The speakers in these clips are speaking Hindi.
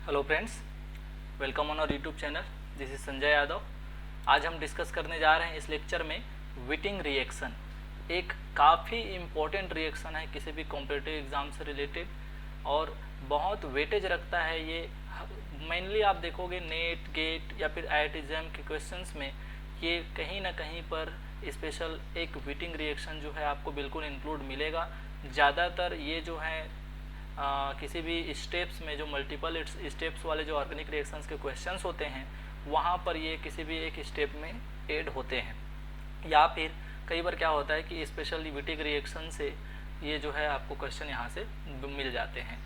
Hello friends, welcome on our YouTube channel. This is Sanjay Yadav. आज हम डिस्कस करने जा रहे हैं इस लेक्चर में विटिंग रिएक्शन। एक काफ़ी इम्पोर्टेंट रिएक्शन है किसी भी कॉम्पिटिटिव एग्ज़ाम से रिलेटेड और बहुत वेटेज रखता है ये। मेनली आप देखोगे नेट, गेट या फिर IIT JAM के क्वेश्चंस में ये कहीं ना कहीं पर स्पेशल एक विटिंग रिएक्शन जो है आपको बिल्कुल इंक्लूड मिलेगा। ज़्यादातर ये जो है किसी भी स्टेप्स में जो मल्टीपल स्टेप्स वाले जो ऑर्गेनिक रिएक्शंस के क्वेश्चंस होते हैं वहाँ पर ये किसी भी एक स्टेप में ऐड होते हैं, या फिर कई बार क्या होता है कि स्पेशली विटिंग रिएक्शन से ये जो है आपको क्वेश्चन यहाँ से मिल जाते हैं।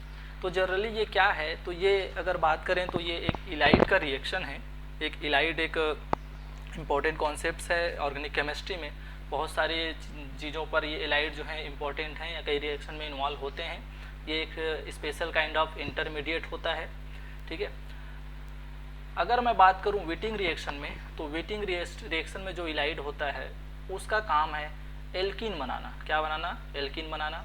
तो जनरली ये क्या है, तो ये अगर बात करें तो ये एक इलाइड का रिएक्शन है। एक इलाइड एक इम्पॉर्टेंट कॉन्सेप्ट्स है ऑर्गेनिक केमिस्ट्री में। बहुत सारी चीज़ों पर ये इलाइड जो है इम्पॉर्टेंट हैं या कई रिएक्शन में इन्वॉल्व होते हैं। ये एक स्पेशल काइंड ऑफ इंटरमीडिएट होता है, ठीक है। अगर मैं बात करूं विटिंग रिएक्शन में, तो विटिंग रिएक्शन में जो इलाइड होता है उसका काम है एल्कीन बनाना। क्या बनाना? एल्कीन बनाना।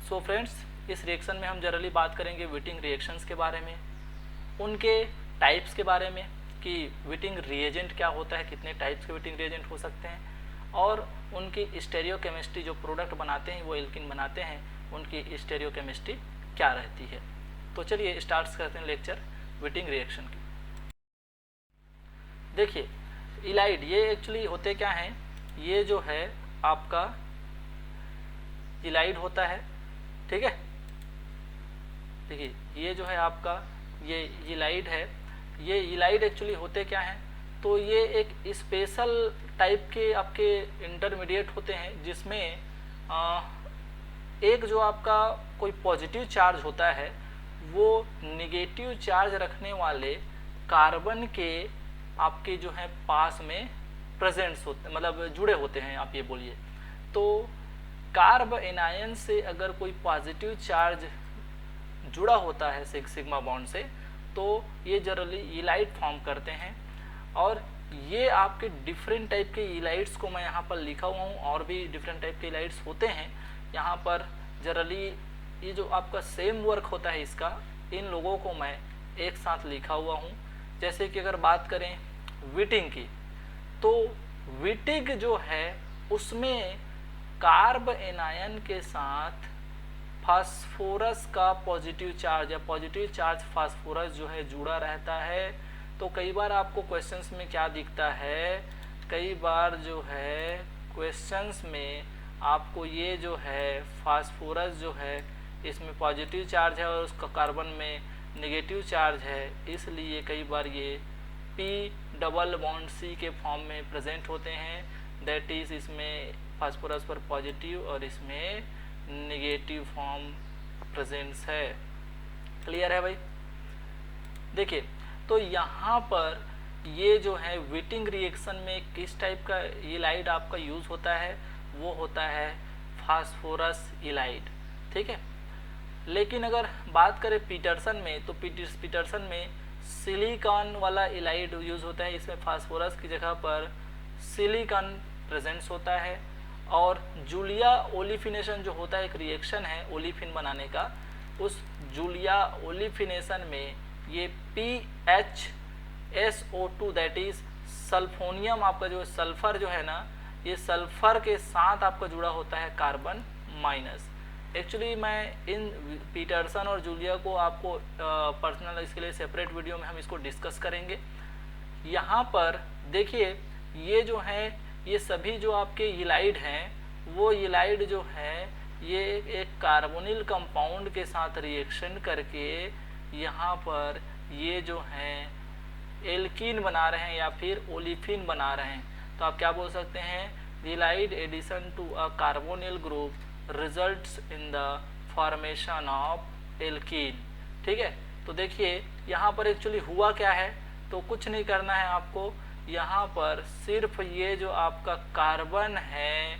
सो फ्रेंड्स, इस रिएक्शन में हम जनरली बात करेंगे विटिंग रिएक्शंस के बारे में, उनके टाइप्स के बारे में कि विटिंग रिएजेंट क्या होता है, कितने टाइप्स के विटिंग रिएजेंट हो सकते हैं, और उनकी स्टेरियोकेमिस्ट्री जो प्रोडक्ट बनाते हैं वो एल्कीन बनाते हैं, उनकी स्टेरियोकेमिस्ट्री क्या रहती है। तो चलिए स्टार्ट करते हैं लेक्चर विटिंग रिएक्शन की। देखिए इलाइड ये एक्चुअली होते क्या हैं, ये जो है आपका इलाइड होता है, ठीक है। देखिए ये जो है आपका ये इलाइड है। ये इलाइड एक्चुअली होते क्या हैं, तो ये एक स्पेशल टाइप के आपके इंटरमीडिएट होते हैं जिसमें एक जो आपका कोई पॉजिटिव चार्ज होता है वो निगेटिव चार्ज रखने वाले कार्बन के आपके जो है पास में प्रेजेंट्स होते, मतलब जुड़े होते हैं, आप ये बोलिए। तो कार्ब एनायन से अगर कोई पॉजिटिव चार्ज जुड़ा होता है सिग्मा बॉन्ड से, तो ये जनरली इलाइड फॉर्म करते हैं। और ये आपके डिफरेंट टाइप के इलाइड्स को मैं यहाँ पर लिखा हुआ हूँ, और भी डिफरेंट टाइप के इलाइड्स होते हैं यहाँ पर। जनरली ये जो आपका सेम वर्क होता है इसका, इन लोगों को मैं एक साथ लिखा हुआ हूँ। जैसे कि अगर बात करें विटिंग की, तो विटिंग जो है उसमें कार्ब एनायन के साथ फास्फोरस का पॉजिटिव चार्ज या पॉजिटिव चार्ज फास्फोरस जो है जुड़ा रहता है। तो कई बार आपको क्वेश्चंस में क्या दिखता है, कई बार जो है क्वेश्चंस में आपको ये जो है फास्फोरस जो है इसमें पॉजिटिव चार्ज है और उसका कार्बन में नेगेटिव चार्ज है, इसलिए कई बार ये P≡C के फॉर्म में प्रेजेंट होते हैं। दैट इज इसमें फास्फोरस पर पॉजिटिव और इसमें नेगेटिव फॉर्म प्रेजेंट्स है। क्लियर है भाई? देखिए तो यहाँ पर ये जो है विटिंग रिएक्शन में किस टाइप का इलाइड आपका यूज होता है, वो होता है फास्फोरस इलाइड, ठीक है। लेकिन अगर बात करें पीटरसन में, तो पीटरसन में सिलिकॉन वाला इलाइड यूज होता है। इसमें फास्फोरस की जगह पर सिलिकॉन प्रेजेंट्स होता है। और जूलिया ओलिफिनेशन जो होता है, एक रिएक्शन है ओलिफिन बनाने का, उस जूलिया ओलिफिनेशन में ये PHSO2 दैट इज सल्फोनियम, आपका जो सल्फर जो है ना, ये सल्फर के साथ आपका जुड़ा होता है कार्बन माइनस। एक्चुअली मैं इन पीटरसन और जूलिया को आपको पर्सनल इसके लिए सेपरेट वीडियो में हम इसको डिस्कस करेंगे। यहाँ पर देखिए ये जो है ये सभी जो आपके इलाइड हैं, वो इलाइड जो है ये एक कार्बोनिल कंपाउंड के साथ रिएक्शन करके यहाँ पर ये जो हैं एल्कीन बना रहे हैं या फिर ओलिफिन बना रहे हैं। तो आप क्या बोल सकते हैं, ylide addition to a carbonyl group results in the formation of alkene, ठीक है। तो देखिए यहाँ पर एक्चुअली हुआ क्या है, तो कुछ नहीं करना है आपको। यहाँ पर सिर्फ ये जो आपका कार्बन है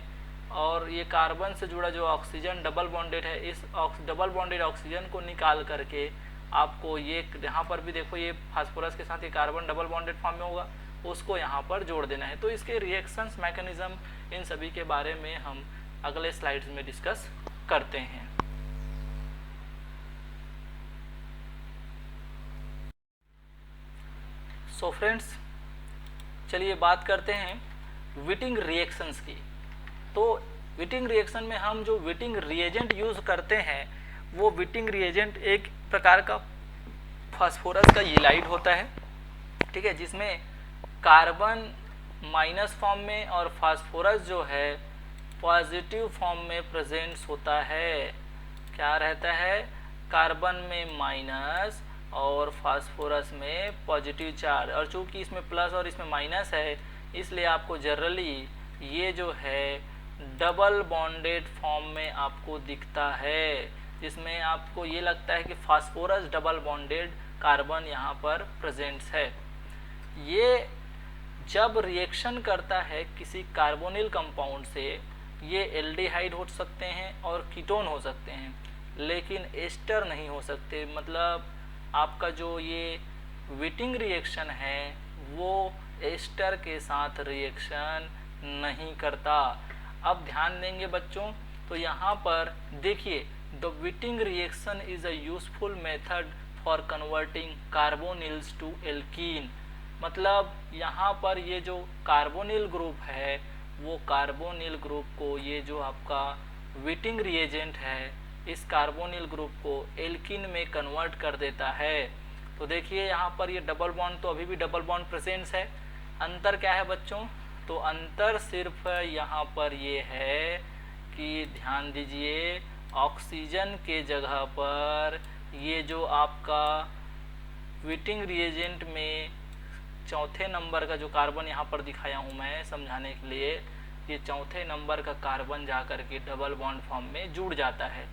और ये कार्बन से जुड़ा जो ऑक्सीजन डबल बॉन्डेड है, इस डबल बॉन्डेड ऑक्सीजन को निकाल करके आपको ये यहाँ पर भी देखो ये फास्फोरस के साथ ये कार्बन डबल बॉन्डेड फॉर्म में होगा, उसको यहाँ पर जोड़ देना है। तो इसके रिएक्शंस मैकेनिज्म इन सभी के बारे में हम अगले स्लाइड्स में डिस्कस करते हैं। सो फ्रेंड्स, चलिए बात करते हैं विटिंग रिएक्शंस की। तो विटिंग रिएक्शन में हम जो विटिंग रिएजेंट यूज़ करते हैं वो विटिंग रिएजेंट एक प्रकार का फास्फोरस का येलाइड होता है, ठीक है, जिसमें कार्बन माइनस फॉर्म में और फास्फोरस जो है पॉजिटिव फॉर्म में प्रेजेंट्स होता है। क्या रहता है? कार्बन में माइनस और फास्फोरस में पॉजिटिव चार्ज, और चूंकि इसमें प्लस और इसमें माइनस है इसलिए आपको जनरली ये जो है डबल बॉन्डेड फॉर्म में आपको दिखता है, जिसमें आपको ये लगता है कि फास्फोरस डबल बॉन्डेड कार्बन यहाँ पर प्रेजेंट्स है। ये जब रिएक्शन करता है किसी कार्बोनिल कंपाउंड से, ये एल्डिहाइड हो सकते हैं और कीटोन हो सकते हैं, लेकिन एस्टर नहीं हो सकते। मतलब आपका जो ये विटिंग रिएक्शन है वो एस्टर के साथ रिएक्शन नहीं करता। अब ध्यान देंगे बच्चों, तो यहाँ पर देखिए, the Wittig reaction is a useful method for converting carbonyls to alkene. मतलब यहाँ पर ये जो कार्बोनिल ग्रुप है वो कार्बोनिल ग्रुप को, ये जो आपका विटिंग रिएजेंट है, इस कार्बोनिल ग्रुप को एल्कीन में कन्वर्ट कर देता है। तो देखिए यहाँ पर ये डबल बॉन्ड, तो अभी भी डबल बॉन्ड प्रेजेंस है। अंतर क्या है बच्चों? तो अंतर सिर्फ यहाँ पर ये है कि ध्यान दीजिए, ऑक्सीजन के जगह पर ये जो आपका विटिंग रिएजेंट में चौथे नंबर का जो कार्बन यहाँ पर दिखाया हूँ मैं समझाने के लिए, ये चौथे नंबर का कार्बन जाकर के डबल बॉन्ड फॉर्म में जुड़ जाता है।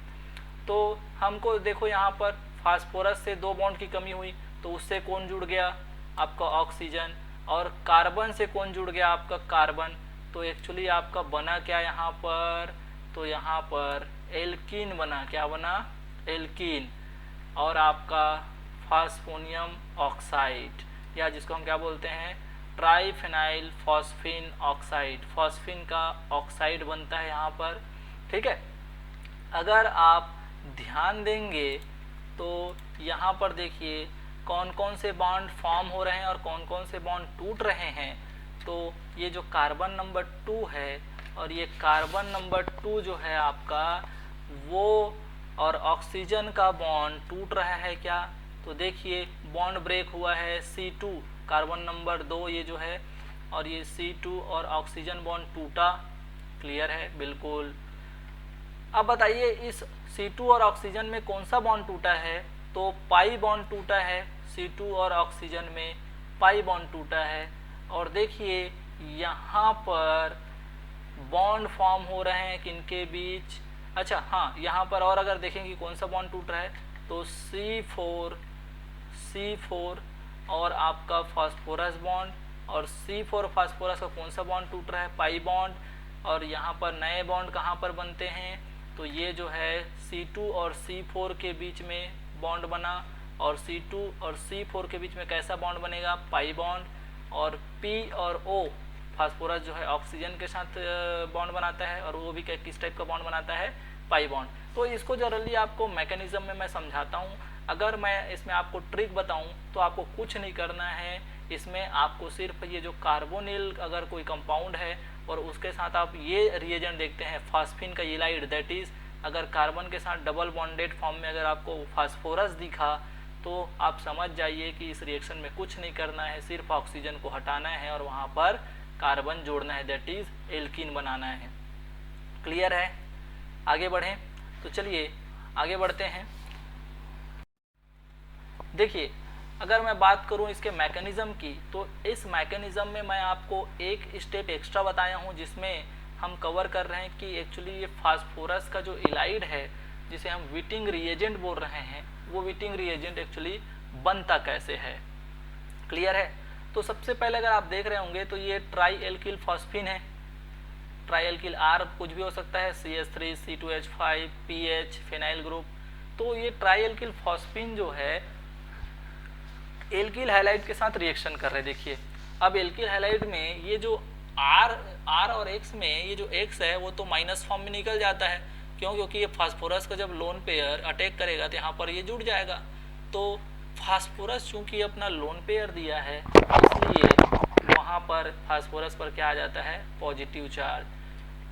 तो हमको देखो यहाँ पर फास्फोरस से 2 बॉन्ड की कमी हुई, तो उससे कौन जुड़ गया? आपका ऑक्सीजन। और कार्बन से कौन जुड़ गया? आपका कार्बन। तो एक्चुअली आपका बना क्या यहाँ पर? तो यहाँ पर एल्कीन बना। क्या बना? एल्कीन। और आपका फास्फोनियम ऑक्साइड, या जिसको हम क्या बोलते हैं, ट्राइफेनाइल फॉस्फिन ऑक्साइड, फॉस्फिन का ऑक्साइड बनता है यहाँ पर, ठीक है। अगर आप ध्यान देंगे तो यहाँ पर देखिए कौन कौन से बॉन्ड फॉर्म हो रहे हैं और कौन कौन से बॉन्ड टूट रहे हैं। तो ये जो कार्बन नंबर 2 है और ये कार्बन नंबर 2 जो है आपका, वो और ऑक्सीजन का बॉन्ड टूट रहा है क्या? तो देखिए बॉन्ड ब्रेक हुआ है C2, कार्बन नंबर 2 ये जो है, और ये C2 और ऑक्सीजन बॉन्ड टूटा। क्लियर है? बिल्कुल। अब बताइए इस C2 और ऑक्सीजन में कौन सा बॉन्ड टूटा है? तो पाई बॉन्ड टूटा है। C2 और ऑक्सीजन में पाई बॉन्ड टूटा है। और देखिए यहाँ पर बॉन्ड फॉर्म हो रहे हैं किनके बीच? अच्छा हाँ, यहाँ पर और अगर देखेंगे कौन सा बॉन्ड टूट रहा है, तो C4 और आपका फास्फोरस बॉन्ड, और C4 फास्फोरस का कौन सा बॉन्ड टूट रहा है? Pi bond. और यहाँ पर नए बॉन्ड कहाँ पर बनते हैं? तो ये जो है C2 और C4 के बीच में बॉन्ड बना, और C2 और C4 के बीच में कैसा बॉन्ड बनेगा? Pi bond. और P और O, फास्फोरस जो है ऑक्सीजन के साथ बॉन्ड बनाता है, और वो भी किस टाइप का बॉन्ड बनाता है? Pi bond. तो इसको जनरली आपको मैकेनिज्म में मैं समझाता हूँ। अगर मैं इसमें आपको ट्रिक बताऊँ तो आपको कुछ नहीं करना है, इसमें आपको सिर्फ ये जो कार्बोनिल अगर कोई कंपाउंड है और उसके साथ आप ये रिएजेंट देखते हैं फास्फिन का येलाइड, दैट इज अगर कार्बन के साथ डबल बॉन्डेड फॉर्म में अगर आपको फास्फोरस दिखा तो आप समझ जाइए कि इस रिएक्शन में कुछ नहीं करना है, सिर्फ ऑक्सीजन को हटाना है और वहाँ पर कार्बन जोड़ना है, दैट इज एल्कीन बनाना है। क्लियर है? आगे बढ़ें तो चलिए आगे बढ़ते हैं। देखिए अगर मैं बात करूं इसके मैकेनिज्म की, तो इस मैकेनिज्म में मैं आपको एक स्टेप एक्स्ट्रा बताया हूं जिसमें हम कवर कर रहे हैं कि एक्चुअली ये फास्फोरस का जो इलाइड है जिसे हम विटिंग रिएजेंट बोल रहे हैं, वो विटिंग रिएजेंट एक्चुअली बनता कैसे है। क्लियर है? तो सबसे पहले अगर आप देख रहे होंगे तो ये ट्राई एल्किल फॉस्फिन है। ट्राई एल्किल R कुछ भी हो सकता है, CH3, C2H5, PH, phenyl group. तो ये ट्राई एल्किल फॉस्फिन जो है एल्किल हैलाइड के साथ रिएक्शन कर रहे हैं। देखिए अब एल्किल हैलाइड में ये जो R और X में, ये जो X है वो तो माइनस फॉर्म में निकल जाता है। क्यों? क्योंकि ये फास्फोरस का जब लोन पेयर अटैक करेगा तो यहाँ पर ये जुड़ जाएगा। तो फास्फोरस चूंकि अपना लोन पेयर दिया है, इसलिए वहाँ पर फास्फोरस पर क्या आ जाता है, पॉजिटिव चार्ज।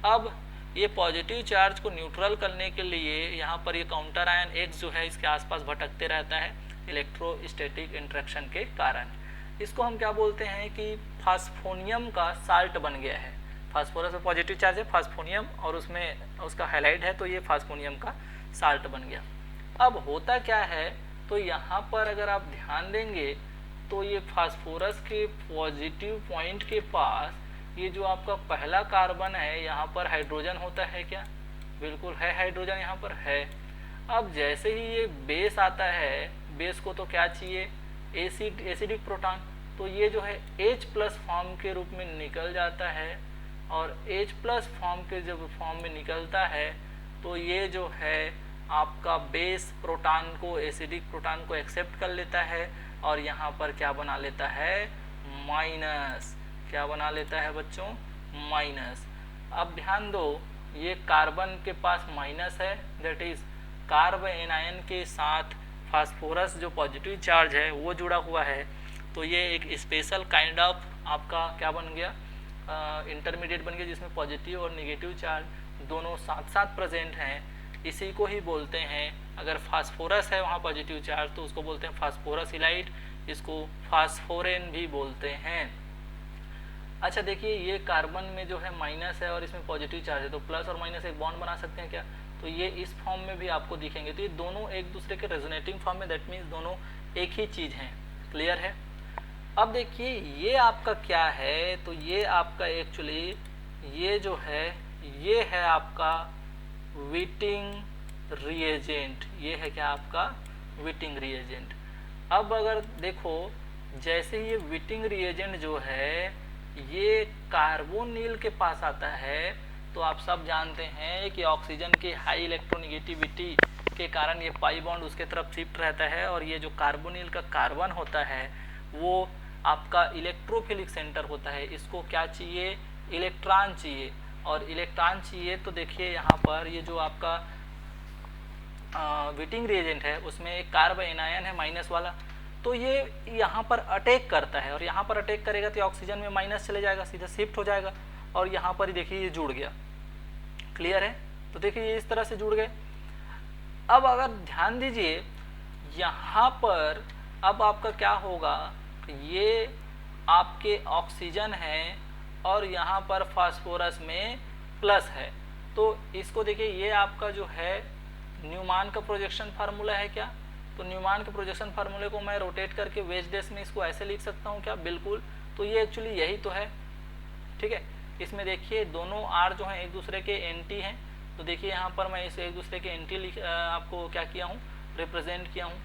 अब ये पॉजिटिव चार्ज को न्यूट्रल करने के लिए यहाँ पर ये काउंटर आयन X जो है इसके आसपास भटकते रहता है इलेक्ट्रोस्टैटिक इंटरेक्शन के कारण। इसको हम क्या बोलते हैं कि फास्फोनियम का साल्ट बन गया है। फास्फोरस में पॉजिटिव चार्ज है, फास्फोनियम, और उसमें उसका हैलाइड है, तो ये फास्फोनियम का साल्ट बन गया। अब होता क्या है, तो यहाँ पर अगर आप ध्यान देंगे तो ये फास्फोरस के पॉजिटिव पॉइंट के पास ये जो आपका पहला कार्बन है, यहाँ पर हाइड्रोजन होता है क्या, बिल्कुल है, हाइड्रोजन यहाँ पर है। अब जैसे ही ये बेस आता है, बेस को तो क्या चाहिए, एसिडिक प्रोटॉन, तो ये जो है H प्लस फॉर्म के रूप में निकल जाता है, और H प्लस फॉर्म के जब फॉर्म में निकलता है तो ये जो है आपका बेस प्रोटॉन को, एसिडिक प्रोटॉन को एक्सेप्ट कर लेता है, और यहाँ पर क्या बना लेता है, माइनस। क्या बना लेता है बच्चों, माइनस। अब ध्यान दो, ये कार्बन के पास माइनस है, दैट इज कार्ब एनायन के साथ फास्फोरस जो पॉजिटिव चार्ज है वो जुड़ा हुआ है, तो ये एक स्पेशल काइंड ऑफ आपका क्या बन गया, इंटरमीडिएट बन गया, जिसमें पॉजिटिव और नेगेटिव चार्ज दोनों साथ साथ प्रेजेंट हैं। इसी को ही बोलते हैं, अगर फास्फोरस है वहाँ पॉजिटिव चार्ज तो उसको बोलते हैं फास्फोरस इलाइट, इसको फास्फोरेन भी बोलते हैं। अच्छा देखिए, ये कार्बन में जो है माइनस है और इसमें पॉजिटिव चार्ज है, तो प्लस और माइनस एक बॉन्ड बना सकते हैं क्या, तो ये इस फॉर्म में भी आपको दिखेंगे। तो ये दोनों एक दूसरे के रेजोनेटिंग फॉर्म में, दैट मीन्स दोनों एक ही चीज़ हैं। क्लियर है। अब देखिए ये आपका क्या है, तो ये आपका एक्चुअली ये जो है ये है आपका विटिंग रिएजेंट, ये है क्या आपका विटिंग रिएजेंट। अब अगर देखो, जैसे ही ये विटिंग रिएजेंट जो है ये कार्बोनिल के पास आता है, तो आप सब जानते हैं कि ऑक्सीजन की हाई इलेक्ट्रोनेगेटिविटी के कारण ये पाई बॉन्ड उसके तरफ शिफ्ट रहता है, और ये जो कार्बोनिल का कार्बन होता है वो आपका इलेक्ट्रोफिलिक सेंटर होता है। इसको क्या चाहिए, इलेक्ट्रॉन चाहिए, और इलेक्ट्रॉन चाहिए तो देखिए यहाँ पर ये जो आपका विटिंग रिएजेंट है उसमें एक कार्ब एनायन है माइनस वाला, तो ये यहाँ पर अटैक करता है, और यहाँ पर अटैक करेगा तो ऑक्सीजन में माइनस चले जाएगा, सीधा शिफ्ट हो जाएगा, और यहाँ पर ही देखिए ये जुड़ गया। क्लियर है। तो देखिए ये इस तरह से जुड़ गए। अब अगर ध्यान दीजिए यहाँ पर, अब आपका क्या होगा, ये आपके ऑक्सीजन है और यहाँ पर फास्फोरस में प्लस है, तो इसको देखिए ये आपका जो है न्यूमान का प्रोजेक्शन फार्मूला है क्या, तो न्यूमान के प्रोजेक्शन फार्मूले को मैं रोटेट करके वेज डेस में इसको ऐसे लिख सकता हूँ क्या, बिल्कुल। तो ये एक्चुअली यही तो है, ठीक है। इसमें देखिए दोनों आर जो हैं एक दूसरे के एंटी हैं, तो देखिए यहाँ पर मैं इसे एक दूसरे के एंटी आपको क्या किया हूँ, रिप्रेजेंट किया हूँ।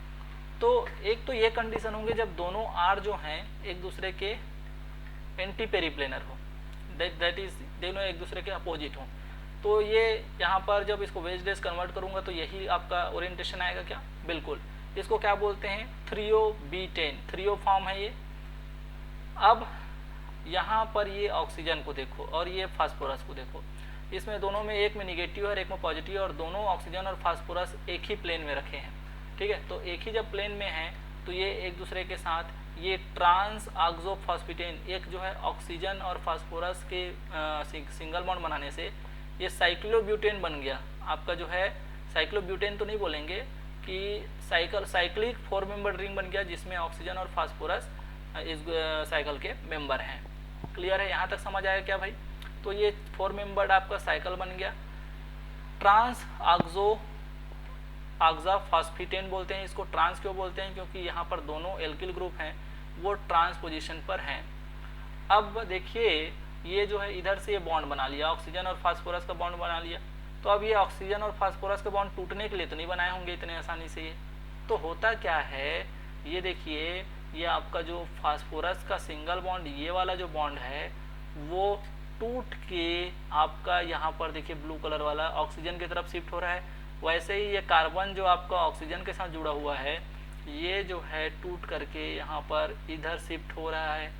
तो एक तो ये कंडीशन होंगे जब दोनों आर जो हैं एक दूसरे के एंटी पेरीप्लेनर हो, दैट इज दोनों एक दूसरे के अपोजिट हों। तो ये यहाँ पर जब इसको वेज डेस कन्वर्ट करूँगा तो यही आपका ओरिएंटेशन आएगा क्या, बिल्कुल। इसको क्या बोलते हैं, थ्रियोबीटेन, थ्रियो फॉर्म है ये। अब यहाँ पर ये ऑक्सीजन को देखो और ये फास्फोरस को देखो, इसमें दोनों में एक में निगेटिव और एक में पॉजिटिव, और दोनों ऑक्सीजन और फास्फोरस एक ही प्लेन में रखे हैं, ठीक है। तो एक ही जब प्लेन में है तो ये एक दूसरे के साथ ये ट्रांस ऑक्सोफॉस्फेटेन, एक जो है ऑक्सीजन और फास्फोरस के सिंगल बॉन्ड बनाने से ये साइक्लोब्यूटेन बन गया आपका, जो है साइक्लोब्यूटेन तो नहीं बोलेंगे कि साइक्लिक 4 मेंबर रिंग बन गया, जिसमें ऑक्सीजन और फास्फोरस इस साइकिल के मेंबर हैं। क्लियर है, यहाँ तक समझ आया क्या भाई। तो ये 4 मेंबर्ड आपका साइकिल बन गया। ट्रांस ऑक्साफॉस्फेटेन बोलते हैं इसको। ट्रांस क्यों बोलते हैं, क्योंकि यहाँ पर दोनों एल्किल ग्रुप हैं वो ट्रांस पोजीशन पर हैं। अब देखिए ये जो है इधर से ये बॉन्ड बना लिया, ऑक्सीजन और फास्फोरस का बॉन्ड बना लिया, तो अब ये ऑक्सीजन और फास्फोरस का बॉन्ड टूटने के लिए तो नहीं बनाए होंगे इतने आसानी से। ये तो होता क्या है, ये देखिए ये आपका जो फास्फोरस का सिंगल बॉन्ड, ये वाला जो बॉन्ड है वो टूट के आपका यहाँ पर देखिए ब्लू कलर वाला ऑक्सीजन की तरफ शिफ्ट हो रहा है। वैसे ही ये कार्बन जो आपका ऑक्सीजन के साथ जुड़ा हुआ है ये जो है टूट करके यहाँ पर इधर शिफ्ट हो रहा है।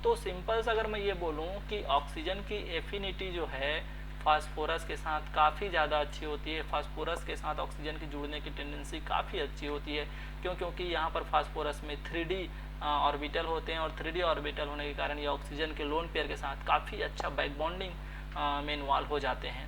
तो सिंपल सा अगर मैं ये बोलूँ कि ऑक्सीजन की एफिनिटी जो है फास्फोरस के साथ काफ़ी ज़्यादा अच्छी होती है। फास्फोरस के साथ ऑक्सीजन की जुड़ने की टेंडेंसी काफ़ी अच्छी होती है। क्यों? क्योंकि यहाँ पर फास्फोरस में 3D ऑर्बिटल होते हैं, और 3D ऑर्बिटल होने के कारण ये ऑक्सीजन के लोन पेयर के साथ काफ़ी अच्छा बैक बॉन्डिंग में इन्वॉल्व हो जाते हैं।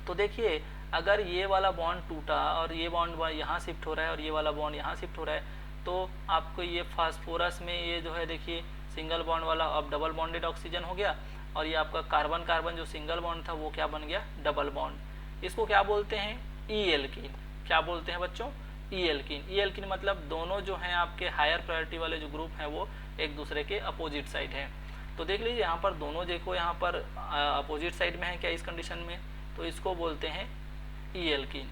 तो देखिए, अगर ये वाला बॉन्ड टूटा और ये बॉन्ड यहाँ शिफ्ट हो रहा है और ये वाला बॉन्ड यहाँ शिफ्ट हो रहा है, तो आपको ये फास्फोरस में ये जो है देखिए सिंगल बॉन्ड वाला अब डबल बॉन्डेड ऑक्सीजन हो गया, और ये आपका कार्बन कार्बन जो सिंगल बॉन्ड था वो क्या बन गया? Double bond. इसको क्या बोलते हैं? ई एल्कीन। क्या बोलते हैं बच्चों? ई एल्कीन। ई एल्कीन मतलब दोनों जो हैं आपके हायर प्रायोरिटी वाले जो ग्रुप हैं वो एक दूसरे के अपोजिट साइड हैं। तो देख लीजिए यहाँ पर दोनों देखो यहाँ पर अपोजिट साइड में है क्या इस कंडीशन में, तो इसको बोलते हैं ई एल्कीन।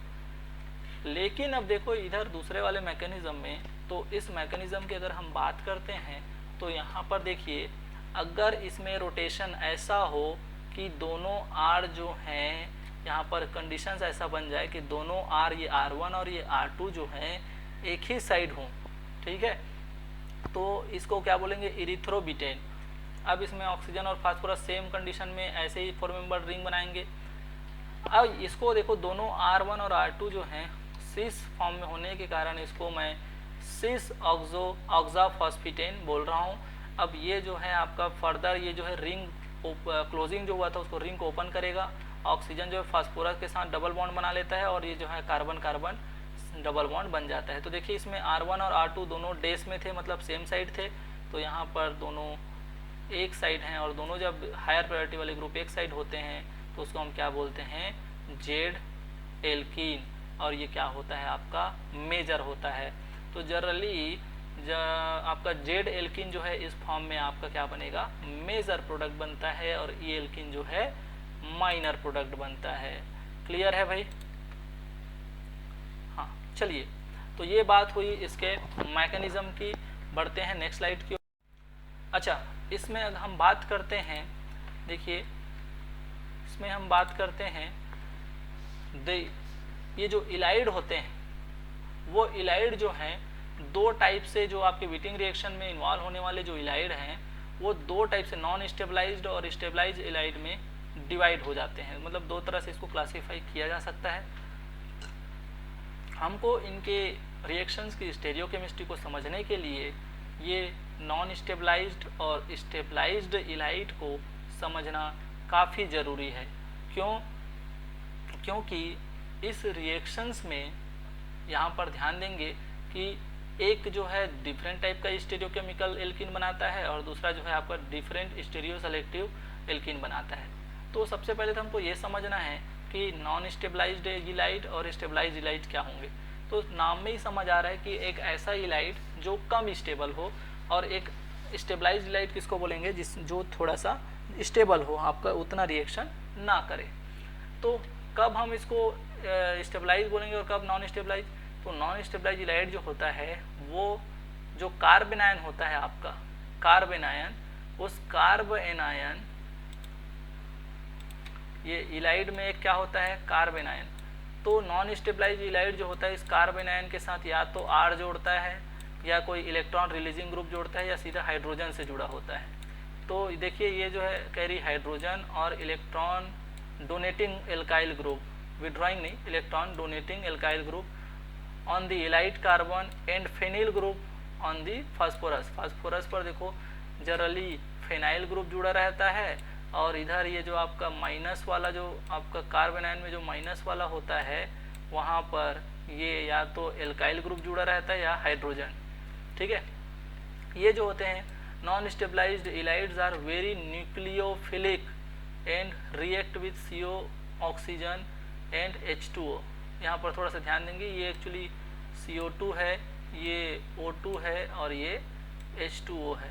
लेकिन अब देखो इधर दूसरे वाले मैकेनिज्म में, तो इस मैकेनिज्म की अगर हम बात करते हैं तो यहाँ पर देखिए, अगर इसमें रोटेशन ऐसा हो कि दोनों आर जो हैं यहाँ पर कंडीशंस ऐसा बन जाए कि दोनों आर, ये R1 और ये R2 जो हैं एक ही साइड हों, ठीक है, तो इसको क्या बोलेंगे? इरिथ्रोबिटेन। अब इसमें ऑक्सीजन और फास्फोरस सेम कंडीशन में ऐसे ही 4 मेंबर रिंग बनाएंगे। अब इसको देखो, दोनों R1 और R2 जो हैं सिस फॉर्म में होने के कारण इसको मैं सिस ऑक्साफॉस्फेटेन बोल रहा हूँ। अब ये जो है आपका फर्दर ये जो है रिंग क्लोजिंग जो हुआ था उसको रिंग को ओपन करेगा। ऑक्सीजन जो है फास्फोरस के साथ डबल बॉन्ड बना लेता है, और ये जो है कार्बन कार्बन डबल बॉन्ड बन जाता है। तो देखिए इसमें R1 और R2 दोनों डेस में थे, मतलब सेम साइड थे, तो यहाँ पर दोनों एक साइड हैं, और दोनों जब हायर प्रायोरिटी वाले ग्रुप एक साइड होते हैं तो उसको हम क्या बोलते हैं? Z alkene. और ये क्या होता है? आपका मेजर होता है। तो जनरली आपका जेड एल्कीन जो है इस फॉर्म में आपका क्या बनेगा? मेजर प्रोडक्ट बनता है, और ई एल्कीन जो है माइनर प्रोडक्ट बनता है। क्लियर है भाई? हाँ, चलिए, तो ये बात हुई इसके मैकेनिज्म की। बढ़ते हैं नेक्स्ट स्लाइड की। अच्छा, इसमें हम बात करते हैं, देखिए इसमें हम बात करते हैं ये जो इलाइड होते हैं, वो इलाइड जो हैं दो टाइप से, जो आपके विटिंग रिएक्शन में इन्वॉल्व होने वाले जो इलाइड हैं वो दो टाइप से, नॉन स्टेबलाइज्ड और स्टेबलाइज्ड इलाइड में डिवाइड हो जाते हैं। मतलब दो तरह से इसको क्लासीफाई किया जा सकता है। हमको इनके रिएक्शंस की स्टेरियोकेमिस्ट्री को समझने के लिए ये नॉन स्टेबलाइज्ड और स्टेबलाइज्ड इलाइड को समझना काफ़ी ज़रूरी है। क्यों? क्योंकि इस रिएक्शंस में यहाँ पर ध्यान देंगे कि एक जो है डिफरेंट टाइप का स्टेरियोकेमिकल एल्कीन बनाता है, और दूसरा जो है आपका डिफरेंट स्टेरियो सेलेक्टिव एल्कीन बनाता है। तो सबसे पहले तो हमको ये समझना है कि नॉन स्टेबलाइज्ड इलाइड और स्टेबलाइज्ड इलाइड क्या होंगे। तो नाम में ही समझ आ रहा है कि एक ऐसा इलाइड जो कम स्टेबल हो, और एक स्टेबलाइज्ड इलाइड किसको बोलेंगे? जो थोड़ा सा स्टेबल हो, आपका उतना रिएक्शन ना करे। तो कब हम इसको स्टेबलाइज बोलेंगे और कब नॉन स्टेबलाइज? तो नॉन स्टेबलाइज इलाइड जो होता है वो जो कार्ब एनायन होता है आपका, कार्ब एनायन, उस कार्ब एनायन, ये इलाइड में एक क्या होता है? Carb anion. तो नॉन स्टेबलाइज इलाइड जो होता है इस कार्ब एनायन के साथ या तो R जोड़ता है, या कोई इलेक्ट्रॉन रिलीजिंग ग्रुप जोड़ता है, या सीधा हाइड्रोजन से जुड़ा होता है। तो देखिए ये जो है कैरी हाइड्रोजन और electron donating alkyl group, withdrawing नहीं, electron donating alkyl group on the ylide carbon and phenyl group on the phosphorus. Phosphorus पर देखो जनरली फेनाइल ग्रुप जुड़ा रहता है, और इधर ये जो आपका माइनस वाला, जो आपका कार्बन आयन में जो माइनस वाला होता है वहाँ पर ये या तो एल्काइल ग्रुप जुड़ा रहता है या हाइड्रोजन। ठीक है, ये जो होते हैं non stabilized ylides are very nucleophilic and react with CO, oxygen and H2O। यहाँ पर थोड़ा सा ध्यान देंगे, ये एक्चुअली CO2 है, ये O2 है, और ये H2O है।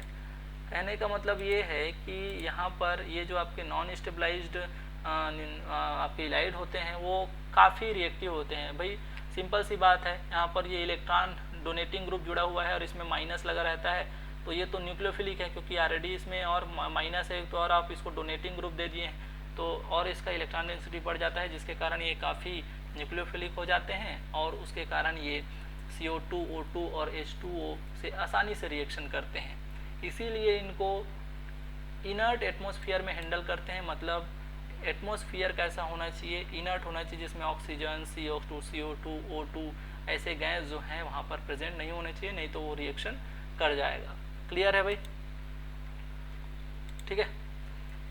कहने का मतलब ये है कि यहाँ पर ये जो आपके नॉन स्टेबलाइज्ड आपके इलाइड होते हैं वो काफ़ी रिएक्टिव होते हैं। भाई सिंपल सी बात है, यहाँ पर ये इलेक्ट्रॉन डोनेटिंग ग्रुप जुड़ा हुआ है और इसमें माइनस लगा रहता है, तो ये तो न्यूक्लियोफिलिक है क्योंकि ऑलरेडी इसमें और माइनस है, तो और आप इसको डोनेटिंग ग्रुप दे दिए हैं तो और इसका इलेक्ट्रॉन डेंसिटी बढ़ जाता है, जिसके कारण ये काफ़ी न्यूक्लियोफिलिक हो जाते हैं और उसके कारण ये CO2, O2 और H2O से आसानी से रिएक्शन करते हैं। इसीलिए इनको इनर्ट एटमॉस्फेयर में हैंडल करते हैं, मतलब एटमॉस्फेयर कैसा होना चाहिए, इनर्ट होना चाहिए, जिसमें ऑक्सीजन, CO2, CO2, O2 ऐसे गैस जो हैं वहाँ पर प्रेजेंट नहीं होने चाहिए, नहीं तो वो रिएक्शन कर जाएगा। क्लियर है भाई? ठीक है।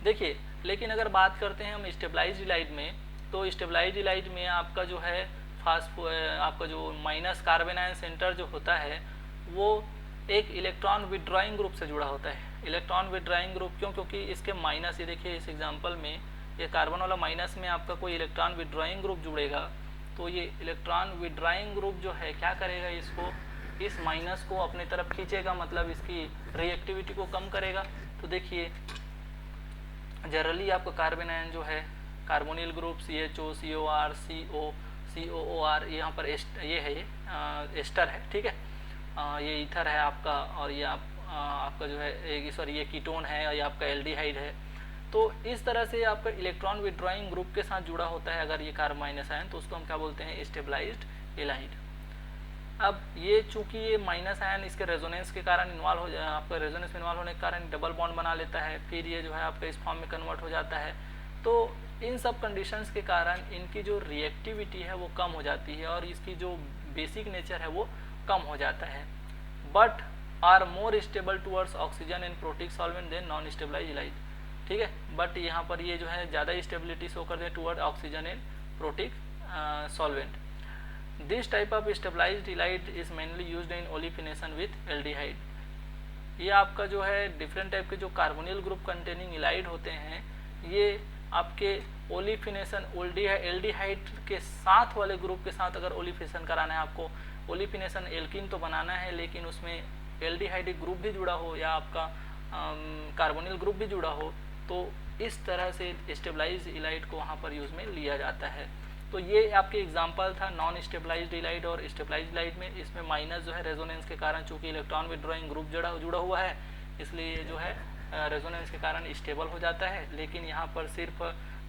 देखिए, लेकिन अगर बात करते हैं हम स्टेबलाइज्ड इलाइड में, तो स्टेबलाइज्ड इलाइड में आपका जो है आपका जो माइनस कार्बन आयन सेंटर जो होता है वो एक इलेक्ट्रॉन विड्रॉइंग ग्रुप से जुड़ा होता है। इलेक्ट्रॉन विड्रॉइंग ग्रुप क्यों? क्योंकि इसके माइनस, ये देखिए इस एग्जांपल में ये कार्बन वाला माइनस में आपका कोई इलेक्ट्रॉन विड्रॉइंग ग्रुप जुड़ेगा, तो ये इलेक्ट्रॉन विड्रॉइंग ग्रुप जो है क्या करेगा, इसको, इस माइनस को अपनी तरफ खींचेगा, मतलब इसकी रिएक्टिविटी को कम करेगा। तो देखिए जनरली आपका कार्बन आयन जो है carbonyl group CHO, COR, COOR, यहाँ पर ये है, ये एस्टर है, ठीक है, ये ईथर है आपका, और ये आपका जो है सॉरी ये कीटोन है, और ये आपका एल्डिहाइड है। तो इस तरह से आपका इलेक्ट्रॉन विड्रॉइंग ग्रुप के साथ जुड़ा होता है अगर ये कार्बन माइनस आयन, तो उसको हम क्या बोलते हैं, स्टेबलाइज्ड इलाइड। अब ये चूंकि ये माइनस आयन इसके रेजोनेंस के कारण इन्वॉल्व हो आपका रेजोनेंस में इन्वॉल्व होने के कारण डबल बॉन्ड बना लेता है, फिर ये जो है आपका इस फॉर्म में कन्वर्ट हो जाता है। तो इन सब कंडीशंस के कारण इनकी जो रिएक्टिविटी है वो कम हो जाती है और इसकी जो बेसिक नेचर है वो कम हो जाता है। But are more stable towards oxygen and protic solvent than non stabilized ylide, ठीक है। बट यहाँ पर ये जो है ज़्यादा स्टेबिलिटी शो कर दे toward oxygen and protic solvent. This type of stabilized ylide is mainly used in olefination with aldehyde. ये आपका जो है डिफरेंट टाइप के जो कार्बोनिल ग्रुप कंटेनिंग इलाइड होते हैं, ये आपके ओलिफिनेशन एल्डिहाइड के साथ वाले ग्रुप के साथ अगर ओलिफिनेशन कराना है आपको, ओलिफिनेशन एल्कीन तो बनाना है लेकिन उसमें एल्डिहाइड ग्रुप भी जुड़ा हो या आपका कार्बोनिल ग्रुप भी जुड़ा हो, तो इस तरह से स्टेबलाइज्ड इलाइड को वहाँ पर यूज़ में लिया जाता है। तो ये आपके एग्जांपल था नॉन स्टेबलाइज्ड इलाइड और स्टेबलाइज्ड इलाइड में। इसमें माइनस जो है रेजोनेंस के कारण, चूंकि इलेक्ट्रॉन विड्रॉइंग ग्रुप जुड़ा हुआ है, इसलिए ये जो है रेजोनेंस के कारण स्टेबल हो जाता है। लेकिन यहाँ पर सिर्फ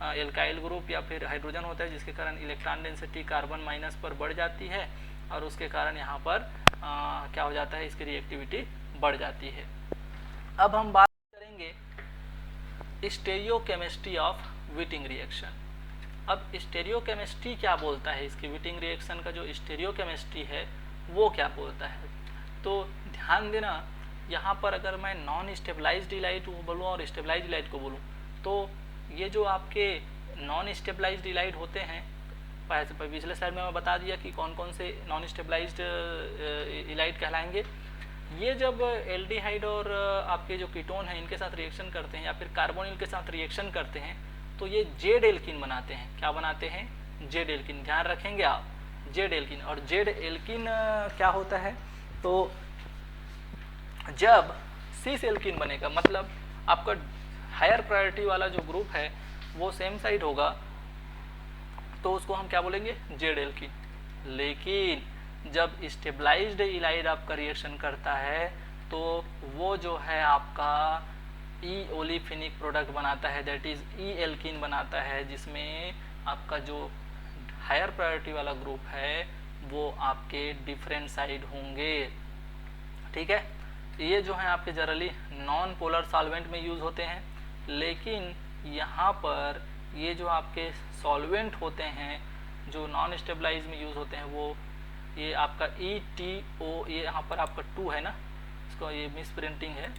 एल्काइल ग्रुप या फिर हाइड्रोजन होता है जिसके कारण इलेक्ट्रॉन डेंसिटी कार्बन माइनस पर बढ़ जाती है और उसके कारण यहाँ पर क्या हो जाता है, इसकी रिएक्टिविटी बढ़ जाती है। अब हम बात करेंगे स्टीरियोकेमिस्ट्री ऑफ व्हिटिंग रिएक्शन। अब स्टीरियोकेमिस्ट्री क्या बोलता है, इसकी व्हिटिंग रिएक्शन का जो स्टीरियोकेमिस्ट्री है वो क्या बोलता है। तो ध्यान देना, यहाँ पर अगर मैं नॉन स्टेबलाइज्ड इलाइड को बोलूँ और स्टेबलाइज्ड इलाइड को बोलूँ, तो ये जो आपके नॉन स्टेबलाइज्ड इलाइड होते हैं, पिछले स्लाइड में मैं बता दिया कि कौन कौन से नॉन स्टेबलाइज्ड इलाइड कहलाएंगे। ये जब एल्डिहाइड और आपके जो कीटोन हैं इनके साथ रिएक्शन करते हैं या फिर कार्बोनिल के साथ रिएक्शन करते हैं, तो ये जेड एल्किन बनाते हैं। क्या बनाते हैं? Z alkene. ध्यान रखेंगे आप, जेड एल्किन। और जेड एल्किन क्या होता है, तो जब सिस एल्किन बनेगा, मतलब आपका हायर प्रायोरिटी वाला जो ग्रुप है वो सेम साइड होगा, तो उसको हम क्या बोलेंगे, जेड एल्किन। लेकिन जब स्टेबलाइज्ड इलाइड आपका रिएक्शन करता है तो वो जो है आपका ई ओलिफिनिक प्रोडक्ट बनाता है, दैट इज ई एल्किन बनाता है, जिसमें आपका जो हायर प्रायोरिटी वाला ग्रुप है वो आपके डिफरेंट साइड होंगे, ठीक है। ये जो है आपके जनरली नॉन पोलर सॉल्वेंट में यूज़ होते हैं, लेकिन यहाँ पर ये जो आपके सॉल्वेंट होते हैं जो नॉन स्टेबलाइज में यूज़ होते हैं, वो ये आपका ETO, ये यहाँ पर आपका 2 है ना, इसको ये मिस प्रिंटिंग है,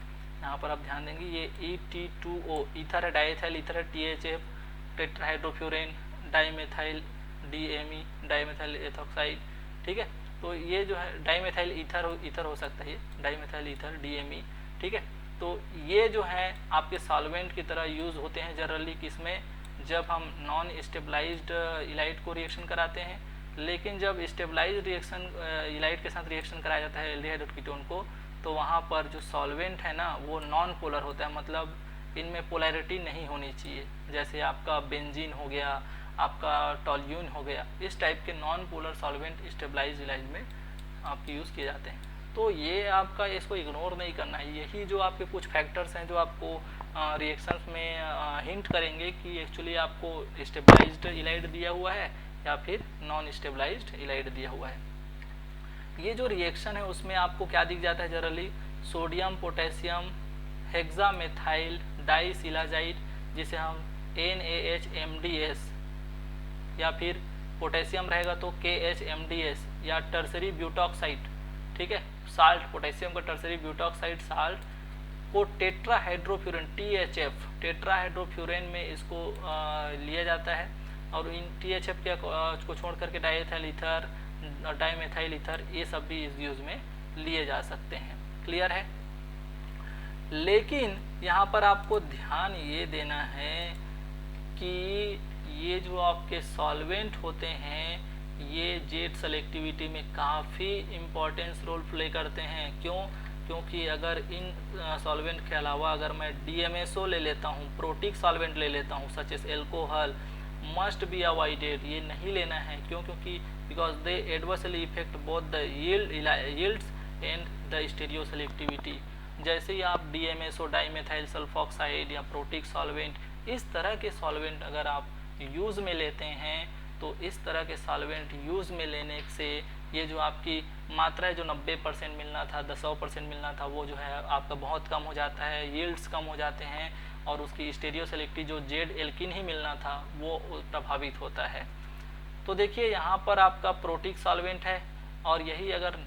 यहाँ पर आप ध्यान देंगे, ये ET2O ईथर है, डाइएथाइल ईथर है, THF tetrahydrofuran, dimethyl DME dimethyl ethoxide, ठीक है। तो ये जो है डाइमेथाइल ईथर हो सकता है, ये डाइमेथाइल ईथर DME, ठीक है। तो ये जो है आपके सॉल्वेंट की तरह यूज़ होते हैं जनरली किसमें, जब हम नॉन स्टेबलाइज्ड इलाइड को रिएक्शन कराते हैं। लेकिन जब स्टेबलाइज्ड रिएक्शन इलाइड के साथ रिएक्शन कराया जाता है एल्डिहाइड और कीटोन को, तो वहाँ पर जो सॉल्वेंट है ना वो नॉन पोलर होता है, मतलब इनमें पोलैरिटी नहीं होनी चाहिए। जैसे आपका बेंजीन हो गया, आपका टॉल्यून हो गया, इस टाइप के non polar solvent stabilised Allied में आपके यूज़ किए जाते हैं। तो ये आपका इसको इग्नोर नहीं करना है। यही जो आपके कुछ फैक्टर्स हैं जो आपको रिएक्शंस में हिंट करेंगे कि एक्चुअली आपको स्टेबलाइज्ड इलाइड दिया हुआ है या फिर नॉन स्टेबलाइज्ड इलाइड दिया हुआ है। ये जो रिएक्शन है उसमें आपको क्या दिख जाता है जनरली, सोडियम पोटेशियम हेक्सामेथाइल डाइसिलाजाइड, जिसे हम NaHMDS, या फिर पोटेशियम रहेगा तो KHMDS या टर्सरी ब्यूटॉक्साइड, ठीक है, साल्ट, पोटेशियम का टर्सरी ब्यूटॉक्साइड साल्ट को टेट्राहाइड्रोफ्यूरेन THF, टेट्राहाइड्रोफ्यूरेन में इसको लिया जाता है, और इन THF को छोड़ करके डाईएथाइल ईथर, डाईमेथाइल ईथर, ये सब भी इस यूज में लिए जा सकते हैं। क्लियर है? लेकिन यहाँ पर आपको ध्यान ये देना है कि ये जो आपके सॉल्वेंट होते हैं ये जेड सेलेक्टिविटी में काफ़ी इम्पोर्टेंस रोल प्ले करते हैं। क्यों? क्योंकि अगर इन सॉल्वेंट के अलावा अगर मैं DMSO ले लेता हूँ, प्रोटिक सॉल्वेंट ले लेता हूँ such as alcohol, must be avoided, ये नहीं लेना है। क्यों? क्योंकि because they adversely effect both the yields and the stereo selectivity. जैसे ही आप DMSO, डाईमेथाइल सल्फॉक्साइड या प्रोटिक सॉल्वेंट, इस तरह के सॉल्वेंट अगर आप यूज़ में लेते हैं तो इस तरह के सॉल्वेंट यूज़ में लेने से ये जो आपकी मात्रा है जो 90% मिलना था, 100% मिलना था, वो जो है आपका बहुत कम हो जाता है, यील्ड्स कम हो जाते हैं, और उसकी स्टीरियो सेलेक्टिव जो जेड एल्किन ही मिलना था वो प्रभावित होता है। तो देखिए यहाँ पर आपका प्रोटिक सॉल्वेंट है, और यही अगर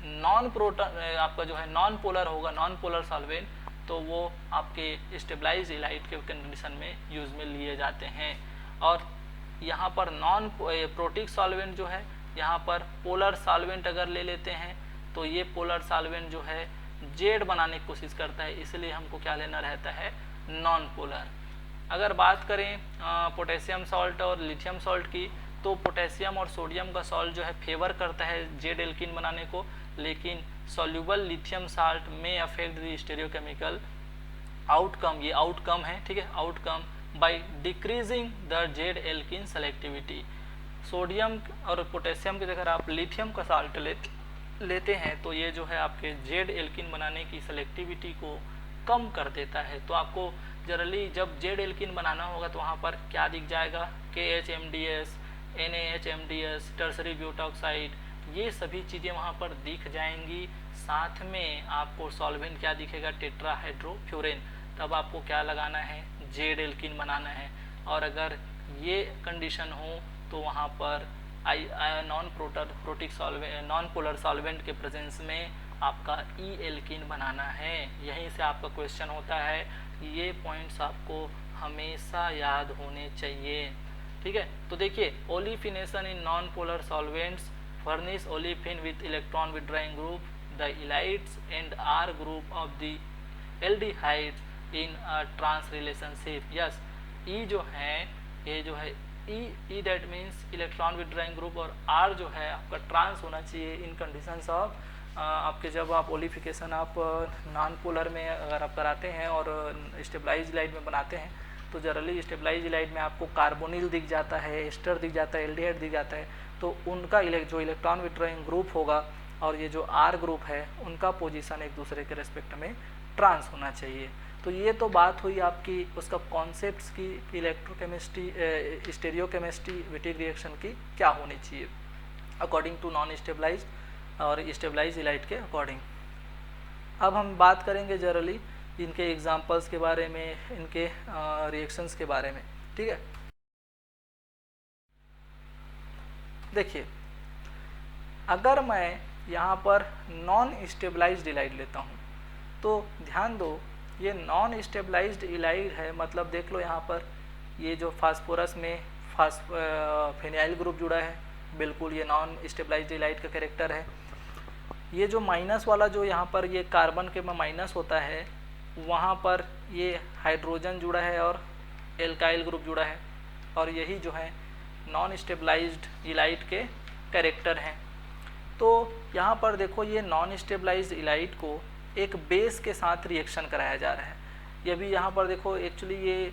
नॉन प्रोटॉन आपका जो है नॉन पोलर होगा, नॉन पोलर सॉल्वेंट, तो वो आपके स्टेबलाइज इलाइट के कंडीशन में यूज़ में लिए जाते हैं। और यहाँ पर नॉन प्रोटिक सॉल्वेंट जो है, यहाँ पर पोलर सॉल्वेंट अगर ले लेते हैं तो ये पोलर सॉल्वेंट जो है जेड बनाने की कोशिश करता है, इसलिए हमको क्या लेना रहता है, नॉन पोलर। अगर बात करें पोटेशियम सॉल्ट और लिथियम सॉल्ट की, तो पोटेशियम और सोडियम का सॉल्ट जो है फेवर करता है जेड एल्किन बनाने को, लेकिन सॉल्युबल लिथियम साल्ट में अफेक्ट द स्टीरियोकेमिकल आउटकम, ये आउटकम है, ठीक है, outcome by decreasing the Z alkene selectivity. Sodium और पोटेशियम की जगह आप लिथियम का साल्ट लेते हैं तो ये जो है आपके जेड एल्किन बनाने की सेलेक्टिविटी को कम कर देता है। तो आपको जनरली जब जेड एल्किन बनाना होगा तो वहाँ पर क्या दिख जाएगा, KHMDS, NaHMDS, टर्सरी ब्यूटॉक्साइड, ये सभी चीज़ें वहाँ पर दिख जाएंगी। साथ में आपको सॉल्वेंट क्या दिखेगा, टेट्राहाइड्रोफ्यूरेन। तब आपको क्या लगाना है, जेड एल्किन बनाना है। और अगर ये कंडीशन हो तो वहाँ पर नॉन पोलर सॉल्वेंट के प्रेजेंस में आपका ई एल्किन बनाना है। यहीं से आपका क्वेश्चन होता है, ये पॉइंट्स आपको हमेशा याद होने चाहिए, ठीक है। तो देखिए, olefination in non polar solvents furnish olefin with electron withdrawing group, the ylides and R group of the aldehydes in a trans relationship। yes, E जो है, ये जो है E that means electron withdrawing group, और R जो है आपका ट्रांस होना चाहिए इन कंडीशंस ऑफ आपके जब आप ओलिफिकेशन आप नॉन पोलर में अगर आप कराते हैं और स्टेबलाइज लाइट में बनाते हैं तो जनरली स्टेबलाइज लाइट में आपको कार्बोनिल दिख जाता है, एस्टर दिख जाता है, एल्डिहाइड दिख जाता है। तो उनका जो इलेक्ट्रॉन विड्रॉइंग ग्रुप होगा और ये जो आर ग्रुप है उनका पोजीशन एक दूसरे के रेस्पेक्ट में ट्रांस होना चाहिए। तो ये तो बात हुई आपकी उसका कॉन्सेप्ट्स की इलेक्ट्रोकेमिस्ट्री, स्टीरियोकेमिस्ट्री, विटिक रिएक्शन की क्या होनी चाहिए अकॉर्डिंग टू नॉन स्टेबलाइज और स्टेबलाइज इलाइट के अकॉर्डिंग। अब हम बात करेंगे जनरली इनके एग्जांपल्स के बारे में, इनके रिएक्शंस के बारे में, ठीक है। देखिए, अगर मैं यहाँ पर नॉन स्टेबलाइज्ड इलाइड लेता हूँ तो ध्यान दो, ये नॉन स्टेबलाइज्ड इलाइड है, मतलब देख लो यहाँ पर ये जो फास्फोरस में फिनाइल ग्रुप जुड़ा है, बिल्कुल ये नॉन स्टेबलाइज्ड इलाइड का कैरेक्टर है। ये जो माइनस वाला जो यहाँ पर ये कार्बन के में माइनस होता है वहाँ पर ये हाइड्रोजन जुड़ा है और एल्काइल ग्रुप जुड़ा है, और यही जो है नॉन स्टेबलाइज्ड इलाइट के कैरेक्टर हैं। तो यहाँ पर देखो, ये नॉन स्टेबलाइज्ड इलाइट को एक बेस के साथ रिएक्शन कराया जा रहा है। ये भी यहाँ पर देखो, एक्चुअली ये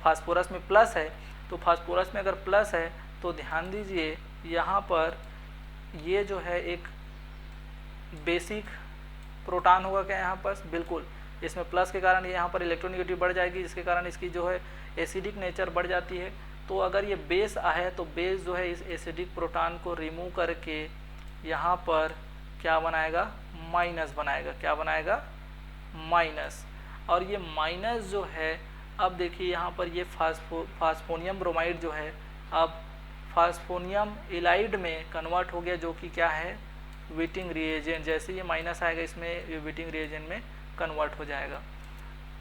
फास्फोरस में प्लस है, तो फास्फोरस में अगर प्लस है तो ध्यान दीजिए यहाँ पर ये जो है एक बेसिक प्रोटॉन होगा क्या यहाँ पर, बिल्कुल इसमें प्लस के कारण यहाँ पर इलेक्ट्रोनेगेटिव बढ़ जाएगी, जिसके कारण इसकी जो है एसिडिक नेचर बढ़ जाती है। तो अगर ये बेस है तो बेस जो है इस एसिडिक प्रोटॉन को रिमूव करके यहाँ पर क्या बनाएगा, माइनस बनाएगा। क्या बनाएगा, माइनस। और ये माइनस जो है अब देखिए यहाँ पर ये फास्फोनियम ब्रोमाइड जो है अब फास्फोनियम इलाइड में कन्वर्ट हो गया, जो कि क्या है, विटिंग रिएजेंट। जैसे ये माइनस आएगा इसमें, ये विटिंग रिएजेंट में कन्वर्ट हो जाएगा।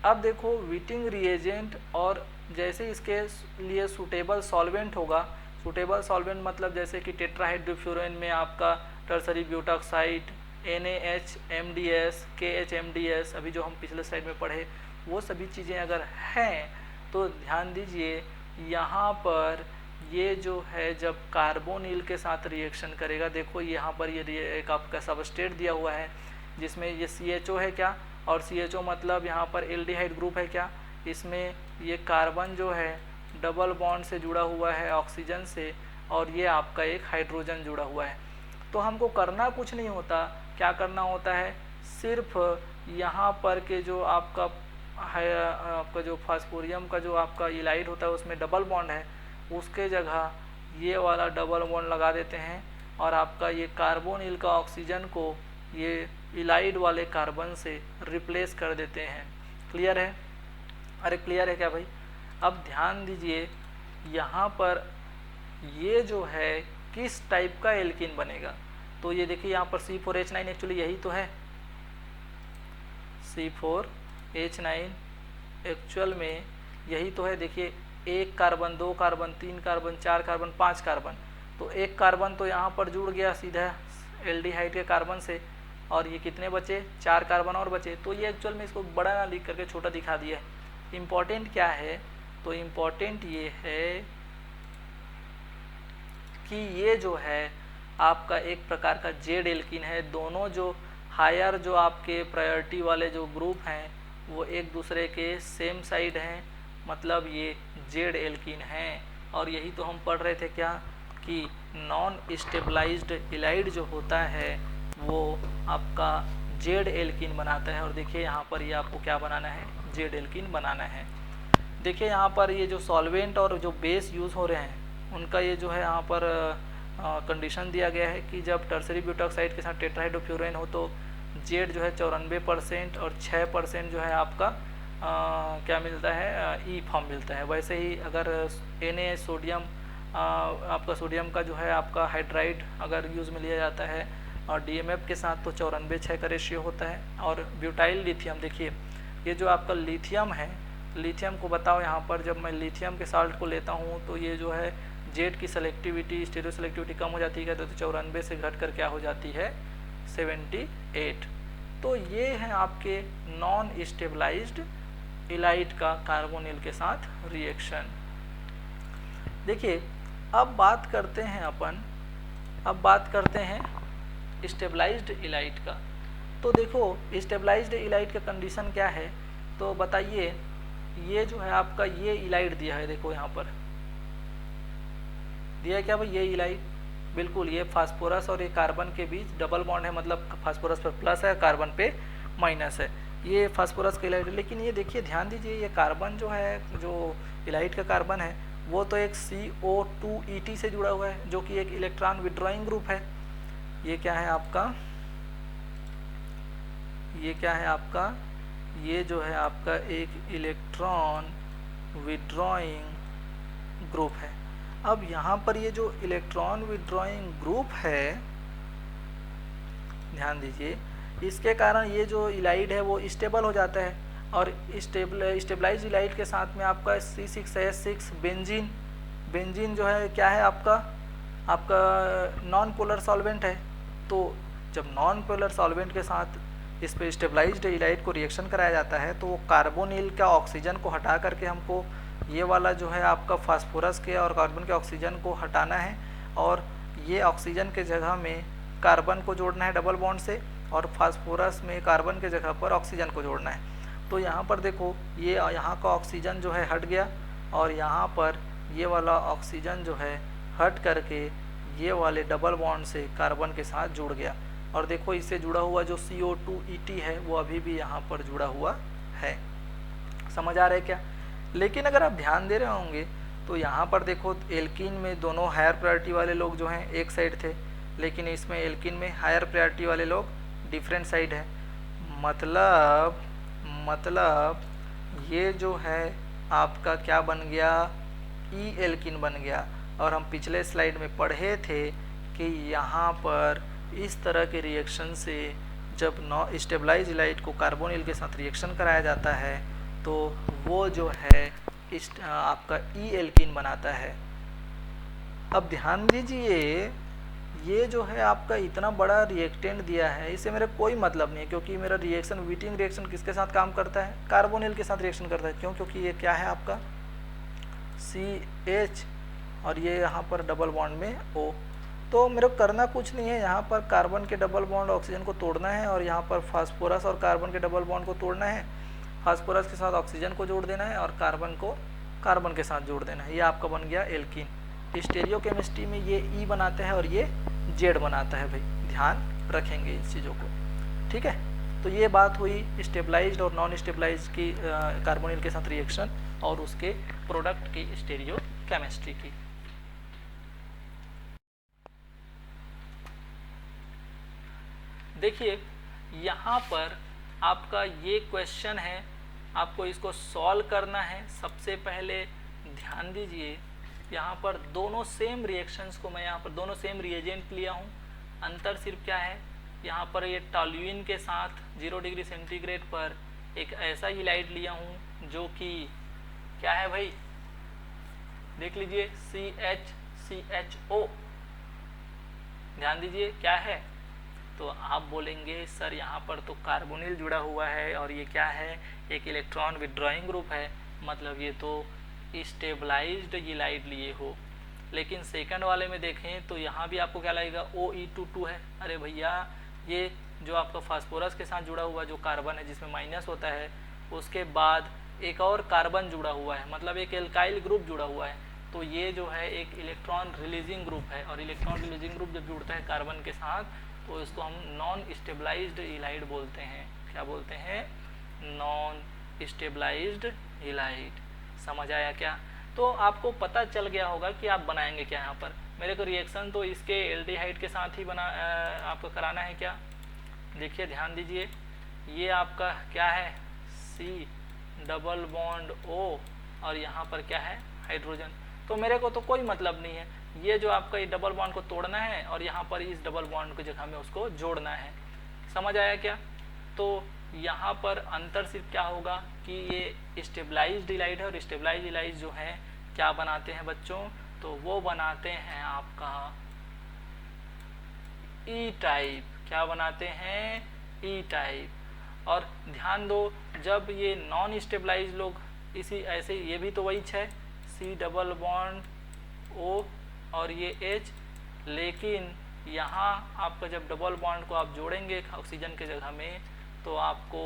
अब देखो विटिंग रिएजेंट और जैसे इसके लिए सूटेबल सॉल्वेंट होगा, सूटेबल सॉल्वेंट मतलब जैसे कि टेट्राहाइड्रोफ्यूरेन में आपका टर्सरी ब्यूटॉक्साइड, NaHMDS, KHMDS, अभी जो हम पिछले स्लाइड में पढ़े, वो सभी चीज़ें अगर हैं तो ध्यान दीजिए यहाँ पर ये जो है जब कार्बोनिल के साथ रिएक्शन करेगा, देखो यहाँ पर ये एक आपका सबस्ट्रेट दिया हुआ है जिसमें ये CHO है क्या, और CHO मतलब यहाँ पर एल्डिहाइड ग्रुप है क्या, इसमें ये कार्बन जो है डबल बॉन्ड से जुड़ा हुआ है ऑक्सीजन से, और ये आपका एक हाइड्रोजन जुड़ा हुआ है। तो हमको करना कुछ नहीं होता, क्या करना होता है, सिर्फ यहाँ पर के जो आपका जो फास्फोरियम का जो आपका इलाइड होता है उसमें डबल बॉन्ड है, उसके जगह ये वाला डबल बॉन्ड लगा देते हैं और आपका ये कार्बोनिल का ऑक्सीजन को ये इलाइड वाले कार्बन से रिप्लेस कर देते हैं। क्लियर है? अरे क्लियर है क्या भाई? अब ध्यान दीजिए यहाँ पर ये जो है किस टाइप का एल्कीन बनेगा, तो ये देखिए यहाँ पर C4H9 एक्चुअली यही तो है, C4H9 एक्चुअल में यही तो है। देखिए 1 carbon, 2 carbon, 3 carbon, 4 carbon, 5 carbon, तो 1 कार्बन तो यहाँ पर जुड़ गया सीधा एल्डिहाइड के कार्बन से, और ये कितने बचे, 4 कार्बन और बचे। तो ये एक्चुअल में इसको बड़ा ना लिख करके छोटा दिखा दिया है। इम्पॉर्टेंट क्या है, तो इम्पॉर्टेंट ये है कि ये जो है आपका एक प्रकार का जेड एल्कीन है। दोनों जो हायर जो आपके प्रायोरिटी वाले जो ग्रुप हैं वो एक दूसरे के सेम साइड हैं, मतलब ये जेड एल्कीन हैं। और यही तो हम पढ़ रहे थे क्या, कि नॉन स्टेबलाइज्ड इलाइड जो होता है वो आपका जेड एल्कीन बनाता है। और देखिए यहाँ पर ये आपको क्या बनाना है, जेड एल्कीन बनाना है। देखिए यहाँ पर ये जो सॉल्वेंट और जो बेस यूज़ हो रहे हैं उनका ये जो है यहाँ पर कंडीशन दिया गया है कि जब टर्सरी ब्यूटॉक्साइड के साथ टेट्राहाइड्रोफ्यूरेन हो तो जेड जो है 94% और 6% जो है आपका क्या मिलता है, ई फॉर्म मिलता है। वैसे ही अगर Na सोडियम आपका सोडियम का जो है आपका हाइड्राइड अगर यूज़ में लिया जाता है और DMF के साथ तो 94:6 का रेशियो होता है। और ब्यूटाइल लिथियम, देखिए ये जो आपका लिथियम है, लिथियम को बताओ यहाँ पर जब मैं लिथियम के साल्ट को लेता हूँ तो ये जो है जेड की सेलेक्टिविटी, स्टीरियो सेलेक्टिविटी कम हो जाती है, तो 94 से घट कर क्या हो जाती है, 78। तो ये है आपके नॉन स्टेबलाइज्ड इलाइड का कार्बोनिल के साथ रिएक्शन। देखिए अब बात करते हैं स्टेबलाइज्ड इलाइड का। तो देखो स्टेबलाइज्ड इलाइड का कंडीशन क्या है, तो बताइए। ये जो है आपका ये इलाइड दिया है, देखो यहाँ पर दिया है क्या भाई, ये इलाइड, बिल्कुल ये फास्फोरस और ये कार्बन के बीच डबल बॉन्ड है, मतलब फास्फोरस पर प्लस है, कार्बन पे माइनस है, ये फास्फोरस का इलाइड है। लेकिन ये देखिए ध्यान दीजिए, ये कार्बन जो है, जो इलाइड का कार्बन है वो तो एक CO2ET से जुड़ा हुआ है, जो कि एक इलेक्ट्रॉन विड्रॉइंग ग्रुप है। ये क्या है आपका, ये जो है आपका एक इलेक्ट्रॉन विड्रॉइंग ग्रुप है। अब यहाँ पर ये जो इलेक्ट्रॉन विड्रॉइंग ग्रुप है, ध्यान दीजिए, इसके कारण ये जो इलाइड है वो स्टेबल हो जाता है। और स्टेबलाइज्ड इलाइड के साथ में आपका C6H6 बेंजीन जो है क्या है आपका नॉन पोलर सॉल्वेंट है। तो जब नॉन पोलर सॉल्वेंट के साथ इस पे स्टेबलाइज्ड इलाइड को रिएक्शन कराया जाता है तो वो कार्बोनिल का ऑक्सीजन को हटा करके हमको ये वाला जो है आपका फास्फोरस के और कार्बन के ऑक्सीजन को हटाना है, और ये ऑक्सीजन के जगह में कार्बन को जोड़ना है डबल बॉन्ड से, और फास्फोरस में कार्बन के जगह पर ऑक्सीजन को जोड़ना है। तो यहाँ पर देखो ये यहाँ का ऑक्सीजन जो है हट गया, और यहाँ पर ये वाला ऑक्सीजन जो है हट करके ये वाले डबल बॉन्ड से कार्बन के साथ जुड़ गया। और देखो इससे जुड़ा हुआ जो CO2ET है वो अभी भी यहाँ पर जुड़ा हुआ है। समझ आ रहा है क्या? लेकिन अगर आप ध्यान दे रहे होंगे तो यहाँ पर देखो एल्कीन में दोनों हायर प्रायोरिटी वाले लोग जो हैं एक साइड थे, लेकिन इसमें एल्कीन में हायर प्रायोरिटी वाले लोग डिफरेंट साइड है। मतलब ये जो है आपका क्या बन गया, ई एल्किन बन गया। और हम पिछले स्लाइड में पढ़े थे कि यहाँ पर इस तरह के रिएक्शन से जब नॉन स्टेबलाइज इलाइट को कार्बोनिल के साथ रिएक्शन कराया जाता है तो वो जो है आपका ई एल्किन बनाता है। अब ध्यान दीजिए, ये जो है आपका इतना बड़ा रिएक्टेंट दिया है, इससे मेरा कोई मतलब नहीं है, क्योंकि मेरा रिएक्शन व्हिटिंग रिएक्शन किसके साथ काम करता है, कार्बोनिल के साथ रिएक्शन करता है। क्यों? क्योंकि ये क्या है आपका CH और ये यहाँ पर डबल बॉन्ड में O। तो मेरे को करना कुछ नहीं है, यहाँ पर कार्बन के डबल बॉन्ड ऑक्सीजन को तोड़ना है और यहाँ पर फास्फोरस और कार्बन के डबल बॉन्ड को तोड़ना है, फास्फोरस के साथ ऑक्सीजन को जोड़ देना है और कार्बन को कार्बन के साथ जोड़ देना है। ये आपका बन गया एल्कीन। स्टीरियोकेमिस्ट्री में ये E बनाता है और ये Z बनाता है भाई, ध्यान रखेंगे इन चीज़ों को, ठीक है। तो ये बात हुई स्टेबलाइज्ड और नॉन स्टेबलाइज्ड की कार्बोनिल के साथ रिएक्शन और उसके प्रोडक्ट की स्टीरियोकेमिस्ट्री की। देखिए यहाँ पर आपका ये क्वेश्चन है, आपको इसको सॉल्व करना है। सबसे पहले ध्यान दीजिए, यहाँ पर दोनों सेम रिएक्शंस को मैं यहाँ पर दोनों सेम रिएजेंट लिया हूँ। अंतर सिर्फ क्या है, यहाँ पर ये टॉल्यूइन के साथ 0 डिग्री सेंटीग्रेड पर एक ऐसा इलाइड लिया हूँ जो कि क्या है भाई, देख लीजिए CHCHO। ध्यान दीजिए क्या है, तो आप बोलेंगे सर यहाँ पर तो कार्बोनिल जुड़ा हुआ है और ये क्या है, एक इलेक्ट्रॉन विड्रॉइंग ग्रुप है, मतलब ये तो स्टेबलाइज्ड इलाइड लिए हो। लेकिन सेकंड वाले में देखें तो यहाँ भी आपको क्या लगेगा, OE22 है। अरे भैया, ये जो आपका फास्फोरस के साथ जुड़ा हुआ जो कार्बन है जिसमें माइनस होता है, उसके बाद एक और कार्बन जुड़ा हुआ है, मतलब एक एल्काइल ग्रुप जुड़ा हुआ है, तो ये जो है एक इलेक्ट्रॉन रिलीजिंग ग्रुप है। और इलेक्ट्रॉन रिलीजिंग ग्रुप जब जुड़ता है कार्बन के साथ तो इसको हम नॉन स्टेबलाइज्ड इलाइड बोलते हैं। क्या बोलते हैं? Non stabilized ylide. समझ आया क्या? तो आपको पता चल गया होगा कि आप बनाएंगे क्या। यहाँ पर मेरे को रिएक्शन तो इसके एल्डिहाइड के साथ ही आपको कराना है। क्या? देखिए ध्यान दीजिए, ये आपका क्या है, C डबल बॉन्ड O और यहाँ पर क्या है, हाइड्रोजन। तो मेरे को तो कोई मतलब नहीं है, ये जो आपका ये डबल बॉन्ड को तोड़ना है और यहाँ पर इस डबल बॉन्ड की जगह में उसको जोड़ना है। समझ आया क्या? तो यहाँ पर अंतर सिर्फ क्या होगा कि ये स्टेबलाइज्ड इलाइड है और स्टेबलाइज्ड इलाइड जो है क्या बनाते हैं बच्चों, तो वो बनाते हैं आपका E टाइप। क्या बनाते हैं? E type. और ध्यान दो, जब ये नॉन स्टेबलाइज लोग इसी ऐसे, ये भी तो वही है, C डबल बॉन्ड O और ये H, लेकिन यहाँ आपका जब डबल बॉन्ड को आप जोड़ेंगे ऑक्सीजन के जगह में तो आपको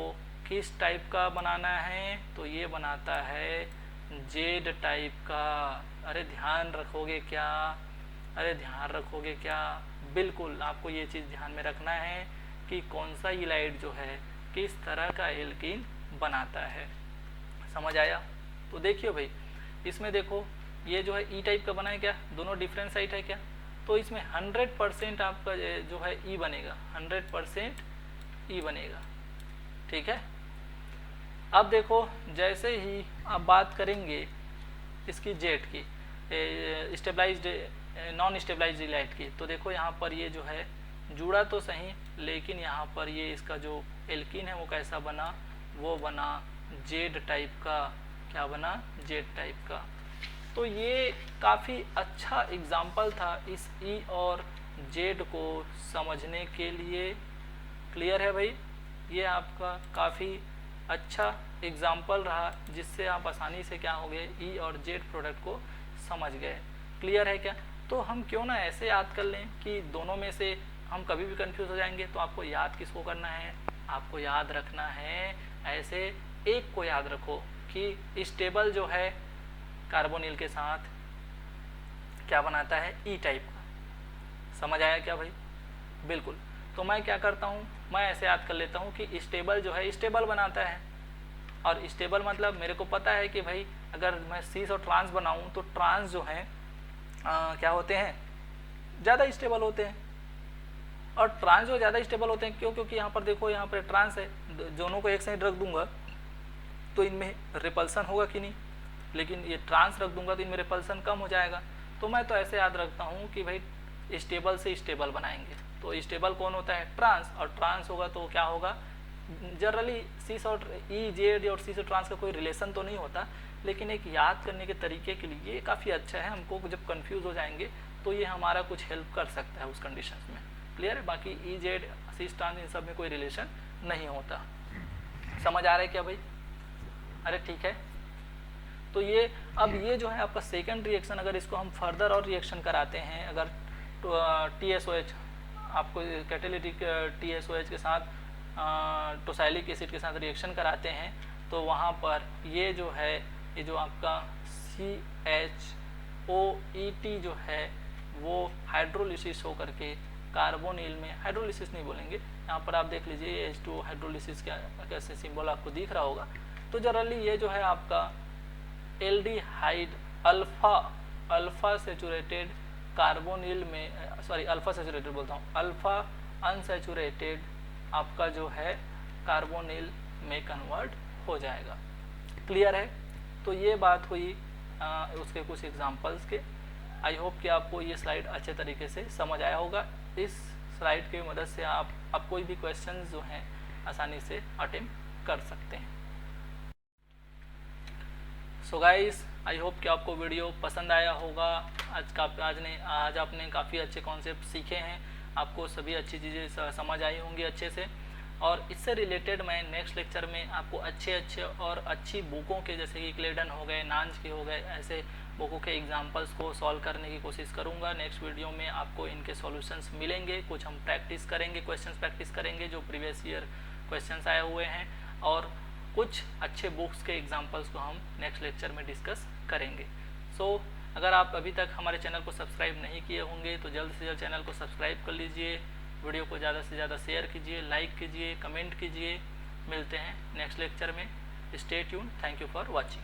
किस टाइप का बनाना है, तो ये बनाता है Z टाइप का। अरे ध्यान रखोगे क्या? अरे ध्यान रखोगे क्या? बिल्कुल आपको ये चीज़ ध्यान में रखना है कि कौन सा इलाइड जो है किस तरह का एल्कीन बनाता है। समझ आया? तो देखिए भाई, इसमें देखो ये जो है E टाइप का बना है क्या, दोनों डिफरेंट साइड है क्या, तो इसमें 100% आपका जो है E बनेगा, 100% E बनेगा। ठीक है। अब देखो जैसे ही आप बात करेंगे इसकी जेट की, स्टेबलाइज्ड नॉन स्टेबलाइज्ड इलाइड की, तो देखो यहाँ पर ये जो है जुड़ा तो सही, लेकिन यहाँ पर ये इसका जो एल्कीन है वो कैसा बना, वो बना जेड टाइप का। क्या बना? जेड टाइप का। तो ये काफ़ी अच्छा एग्जाम्पल था इस E और जेड को समझने के लिए। क्लियर है भाई? ये आपका काफ़ी अच्छा एग्जाम्पल रहा जिससे आप आसानी से क्या हो गए, E और जेड प्रोडक्ट को समझ गए। क्लियर है क्या? तो हम क्यों ना ऐसे याद कर लें कि दोनों में से हम कभी भी कंफ्यूज हो जाएंगे, तो आपको याद किसको करना है, आपको याद रखना है ऐसे एक को याद रखो कि स्टेबल जो है कार्बोनिल के साथ क्या बनाता है, E टाइप का। समझ आया क्या भाई? बिल्कुल। तो मैं क्या करता हूँ, मैं ऐसे याद कर लेता हूँ कि स्टेबल जो है स्टेबल बनाता है, और स्टेबल मतलब मेरे को पता है कि भाई अगर मैं सीस और ट्रांस बनाऊँ तो ट्रांस जो है क्या होते हैं, ज़्यादा स्टेबल होते हैं, और ट्रांस जो ज़्यादा स्टेबल होते हैं क्यों? क्योंकि यहाँ पर देखो, यहाँ पर ट्रांस है, दोनों को एक साइड रख दूंगा तो इनमें रिपल्सन होगा कि नहीं, लेकिन ये ट्रांस रख दूंगा तो इनमें रिपल्सन कम हो जाएगा। तो मैं तो ऐसे याद रखता हूँ कि भाई स्टेबल से स्टेबल बनाएंगे, तो स्टेबल कौन होता है? ट्रांस, और ट्रांस होगा तो क्या होगा? जनरली सीस और ई जेड और सी से ट्रांस का कोई रिलेशन तो नहीं होता, लेकिन एक याद करने के तरीके के लिए ये काफ़ी अच्छा है। हमको जब कंफ्यूज हो जाएंगे तो ये हमारा कुछ हेल्प कर सकता है उस कंडीशंस में। क्लियर है? बाकी ई जेड सीस ट्रांस इन सब में कोई रिलेशन नहीं होता। समझ आ रहा है क्या भाई? अरे ठीक है। तो ये अब ये जो है आपका सेकंड रिएक्शन, अगर इसको हम फर्दर और रिएक्शन कराते हैं, अगर TSOH आपको कैटेलिटिक TSOH के साथ टोसाइलिक एसिड के साथ रिएक्शन कराते हैं, तो वहाँ पर ये जो है, ये जो आपका CHOET जो है वो हाइड्रोलिसिस होकर के कार्बोनिल में, हाइड्रोलिसिस नहीं बोलेंगे, यहाँ पर आप देख लीजिए H2O हाइड्रोलिसिस का कैसे सिंबल आपको दिख रहा होगा। तो जनरली ये जो है आपका एल्डिहाइड अल्फा सेचुरेटेड कार्बोनिल में, सॉरी अल्फा सेचुरेटेड बोलता हूँ, अल्फा अनसेचुरेटेड आपका जो है कार्बोनिल में कन्वर्ट हो जाएगा। क्लियर है? तो ये बात हुई उसके कुछ एग्जांपल्स के। आई होप कि आपको ये स्लाइड अच्छे तरीके से समझ आया होगा। इस स्लाइड की मदद से आप कोई भी क्वेश्चंस जो हैं आसानी से अटेम्प्ट कर सकते हैं। सो गाइस, आई होप कि आपको वीडियो पसंद आया होगा। आज आपने काफ़ी अच्छे कॉन्सेप्ट सीखे हैं, आपको सभी अच्छी चीज़ें समझ आई होंगी अच्छे से। और इससे रिलेटेड मैं नेक्स्ट लेक्चर में आपको अच्छे और अच्छी बुकों के, जैसे कि क्लेडन हो गए, नांज के हो गए, ऐसे बुकों के एग्जांपल्स को सॉल्व करने की कोशिश करूंगा। नेक्स्ट वीडियो में आपको इनके सॉल्यूशंस मिलेंगे। कुछ हम प्रैक्टिस करेंगे, क्वेश्चंस प्रैक्टिस करेंगे जो प्रीवियस ईयर क्वेश्चंस आए हुए हैं, और कुछ अच्छे बुक्स के एग्जांपल्स को हम नेक्स्ट लेक्चर में डिस्कस करेंगे। सो अगर आप अभी तक हमारे चैनल को सब्सक्राइब नहीं किए होंगे तो जल्द से जल्द चैनल को सब्सक्राइब कर लीजिए, वीडियो को ज़्यादा से ज़्यादा शेयर कीजिए, लाइक कीजिए, कमेंट कीजिए। मिलते हैं नेक्स्ट लेक्चर में। Stay tune. Thank you for watching.